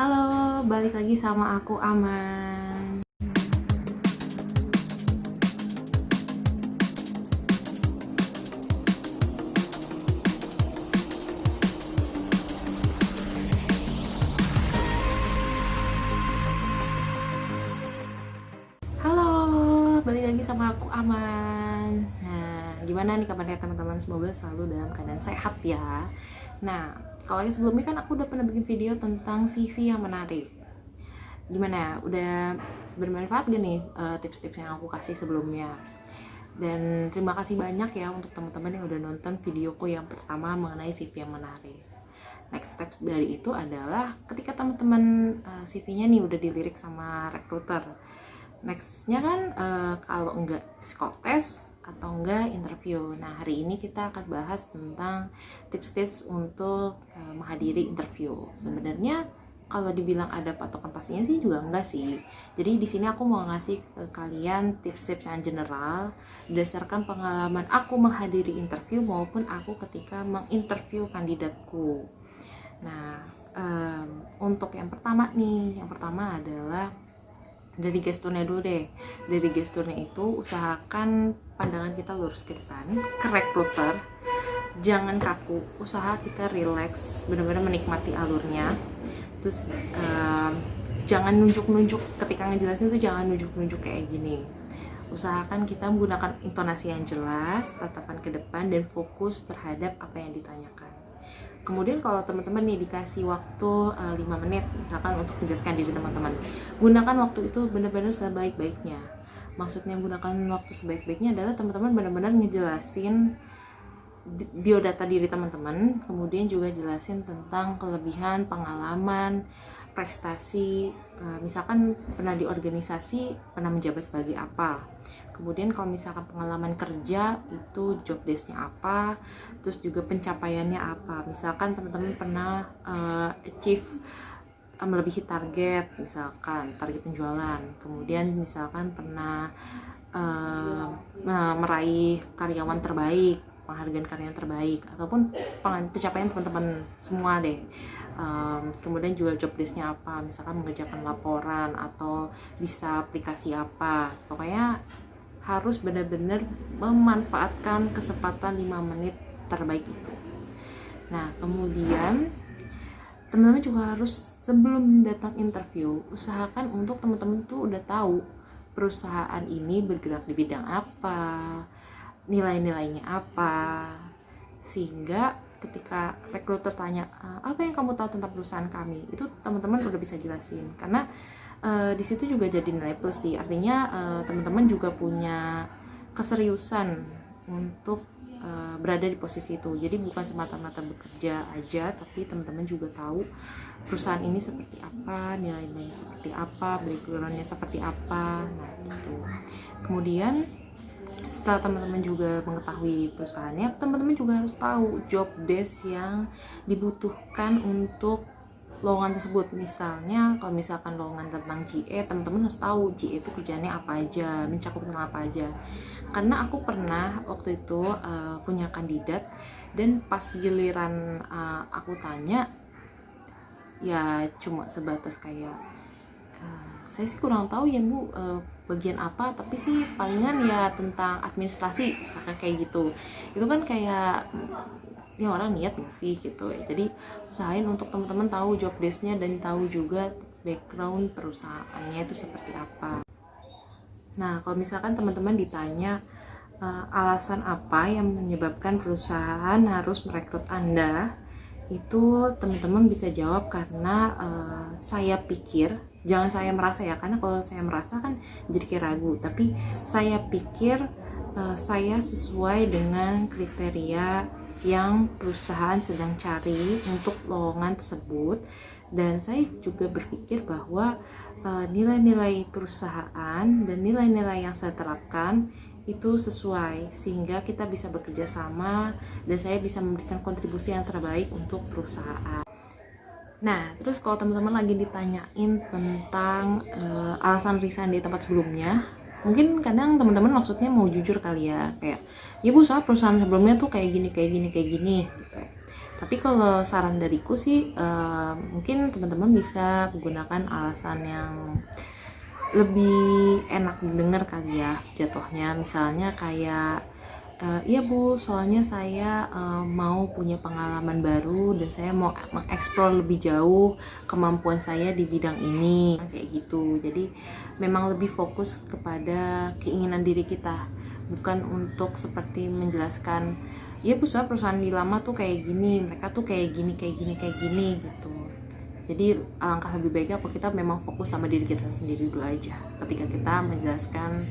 Halo, balik lagi sama aku Aman. Halo, balik lagi sama aku Aman. Nah, gimana nih kabarnya teman-teman? Semoga selalu dalam keadaan sehat ya. Nah, kalau yang sebelumnya kan aku udah pernah bikin video tentang CV yang menarik. Gimana ya? Udah bermanfaat gak nih tips-tips yang aku kasih sebelumnya? Dan terima kasih banyak ya untuk teman-teman yang udah nonton videoku yang pertama mengenai CV yang menarik. Next steps dari itu adalah ketika teman-teman CV-nya nih udah dilirik sama recruiter. Nextnya kan kalau enggak psikotes atau enggak interview. Nah, hari ini kita akan bahas tentang tips-tips untuk menghadiri interview. Sebenarnya kalau dibilang ada patokan pastinya sih juga enggak sih. Jadi di sini aku mau ngasih ke kalian tips-tips yang general berdasarkan pengalaman aku menghadiri interview maupun aku ketika menginterview kandidatku. Nah, untuk yang pertama adalah dari gesturnya dulu deh. Dari gesturnya itu usahakan pandangan kita lurus ke depan, ke recruiter. Jangan kaku, usaha kita relax, benar-benar menikmati alurnya. Terus jangan nunjuk-nunjuk ketika ngejelasin tuh, jangan nunjuk-nunjuk kayak gini. Usahakan kita menggunakan intonasi yang jelas, tatapan ke depan, dan fokus terhadap apa yang ditanyakan. Kemudian kalau teman-teman nih dikasih waktu 5 menit misalkan untuk menjelaskan diri teman-teman, gunakan waktu itu benar-benar sebaik-baiknya. Maksudnya gunakan waktu sebaik-baiknya adalah teman-teman benar-benar ngejelasin biodata diri teman-teman, kemudian juga jelasin tentang kelebihan, pengalaman, prestasi, misalkan pernah di organisasi, pernah menjabat sebagai apa. Kemudian kalau misalkan pengalaman kerja itu job desk-nya apa, terus juga pencapaiannya apa. Misalkan teman-teman pernah achieve melebihi target, misalkan target penjualan. Kemudian misalkan pernah meraih karyawan terbaik, penghargaan karyawan terbaik, ataupun pencapaian teman-teman semua deh. Kemudian juga job desk-nya apa, misalkan mengerjakan laporan atau bisa aplikasi apa. Pokoknya harus benar-benar memanfaatkan kesempatan 5 menit terbaik itu. Nah, kemudian teman-teman juga harus sebelum datang interview, usahakan untuk teman-teman tuh udah tahu perusahaan ini bergerak di bidang apa, nilai-nilainya apa, sehingga ketika recruiter tanya apa yang kamu tahu tentang perusahaan kami, itu teman-teman udah bisa jelasin. Karena di situ juga jadi nilai plus sih, artinya teman-teman juga punya keseriusan untuk berada di posisi itu. Jadi bukan semata-mata bekerja aja, tapi teman-teman juga tahu perusahaan ini seperti apa, nilai-nilainya seperti apa, backgroundnya seperti apa. Nah gitu. Kemudian setelah teman-teman juga mengetahui perusahaannya, teman-teman juga harus tahu job desk yang dibutuhkan untuk lowongan tersebut. Misalnya kalau misalkan lowongan tentang GE, teman-teman harus tahu GE itu kerjanya apa aja, mencakup tentang apa aja. Karena aku pernah waktu itu punya kandidat, dan pas giliran aku tanya, ya cuma sebatas kayak saya sih kurang tahu ya Bu bagian apa, tapi sih palingan ya tentang administrasi, misalkan kayak gitu. Itu kan kayak ini orang niat nggak sih gitu ya. Jadi usahain untuk teman-teman tahu job desk-nya dan tahu juga background perusahaannya itu seperti apa. Nah, kalau misalkan teman-teman ditanya alasan apa yang menyebabkan perusahaan harus merekrut Anda, itu teman-teman bisa jawab karena saya pikir, jangan saya merasa ya, karena kalau saya merasa kan jadi kayak ragu, tapi saya pikir saya sesuai dengan kriteria yang perusahaan sedang cari untuk lowongan tersebut, dan saya juga berpikir bahwa nilai-nilai perusahaan dan nilai-nilai yang saya terapkan itu sesuai, sehingga kita bisa bekerja sama dan saya bisa memberikan kontribusi yang terbaik untuk perusahaan. Nah, terus kalau teman-teman lagi ditanyain tentang alasan resign di tempat sebelumnya, mungkin kadang teman-teman maksudnya mau jujur kali ya, kayak ya Bu, soal perusahaan sebelumnya tuh kayak gini gitu. Tapi kalau saran dariku sih, mungkin teman-teman bisa menggunakan alasan yang lebih enak didengar kali ya jatuhnya. Misalnya kayak, iya Bu, soalnya saya mau punya pengalaman baru dan saya mau mengeksplor lebih jauh kemampuan saya di bidang ini, kayak gitu. Jadi memang lebih fokus kepada keinginan diri kita, bukan untuk seperti menjelaskan, iya Bu, soalnya perusahaan di lama tuh kayak gini, mereka tuh kayak gini gitu. Jadi alangkah lebih baiknya kalau kita memang fokus sama diri kita sendiri dulu aja ketika kita menjelaskan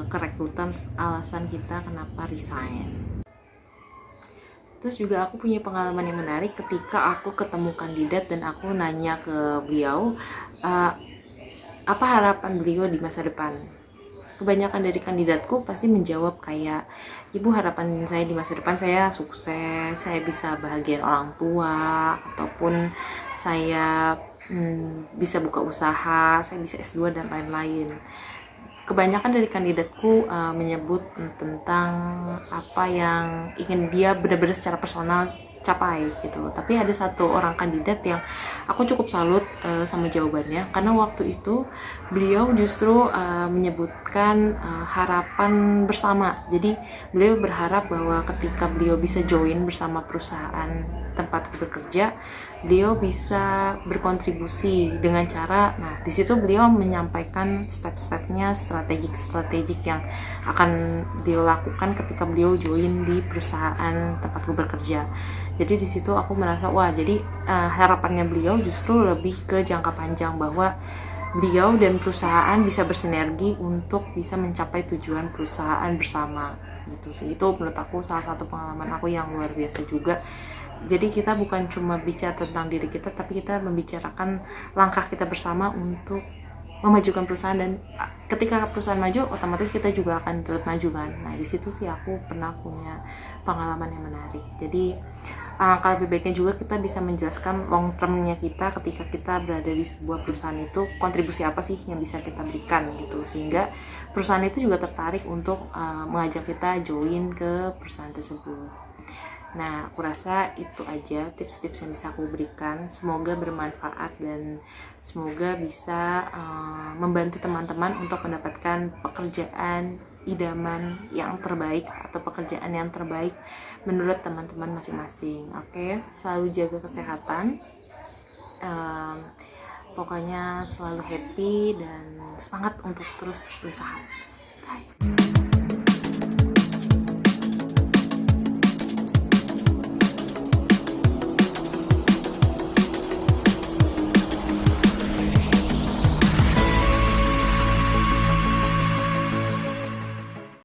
ke rekruter alasan kita kenapa resign. Terus juga aku punya pengalaman yang menarik ketika aku ketemu kandidat dan aku nanya ke beliau, uh, apa harapan beliau di masa depan. Kebanyakan dari kandidatku pasti menjawab kayak, ibu, harapan saya di masa depan saya sukses, saya bisa bahagiain orang tua, ataupun saya bisa buka usaha, saya bisa S2 dan lain-lain. Kebanyakan dari kandidatku menyebut tentang apa yang ingin dia benar-benar secara personal capai gitu. Tapi ada satu orang kandidat yang aku cukup salut sama jawabannya, karena waktu itu beliau justru menyebutkan harapan bersama. Jadi beliau berharap bahwa ketika beliau bisa join bersama perusahaan tempat bekerja, beliau bisa berkontribusi dengan cara, nah di situ beliau menyampaikan step-stepnya, strategik yang akan dilakukan ketika beliau join di perusahaan tempat bekerja. Jadi di situ aku merasa, wah, jadi harapannya beliau justru lebih ke jangka panjang, bahwa beliau dan perusahaan bisa bersinergi untuk bisa mencapai tujuan perusahaan bersama gitu sih. Itu menurut aku salah satu pengalaman aku yang luar biasa juga. Jadi kita bukan cuma bicara tentang diri kita, tapi kita membicarakan langkah kita bersama untuk memajukan perusahaan, dan ketika perusahaan maju otomatis kita juga akan turut maju kan. Nah di situ sih aku pernah punya pengalaman yang menarik. Jadi alangkah lebih baiknya juga kita bisa menjelaskan long termnya kita ketika kita berada di sebuah perusahaan itu, kontribusi apa sih yang bisa kita berikan gitu, sehingga perusahaan itu juga tertarik untuk mengajak kita join ke perusahaan tersebut. Nah, aku rasa itu aja tips-tips yang bisa aku berikan. Semoga bermanfaat dan semoga bisa membantu teman-teman untuk mendapatkan pekerjaan idaman yang terbaik atau pekerjaan yang terbaik menurut teman-teman masing-masing. Oke, selalu jaga kesehatan. Pokoknya selalu happy dan semangat untuk terus berusaha. Bye.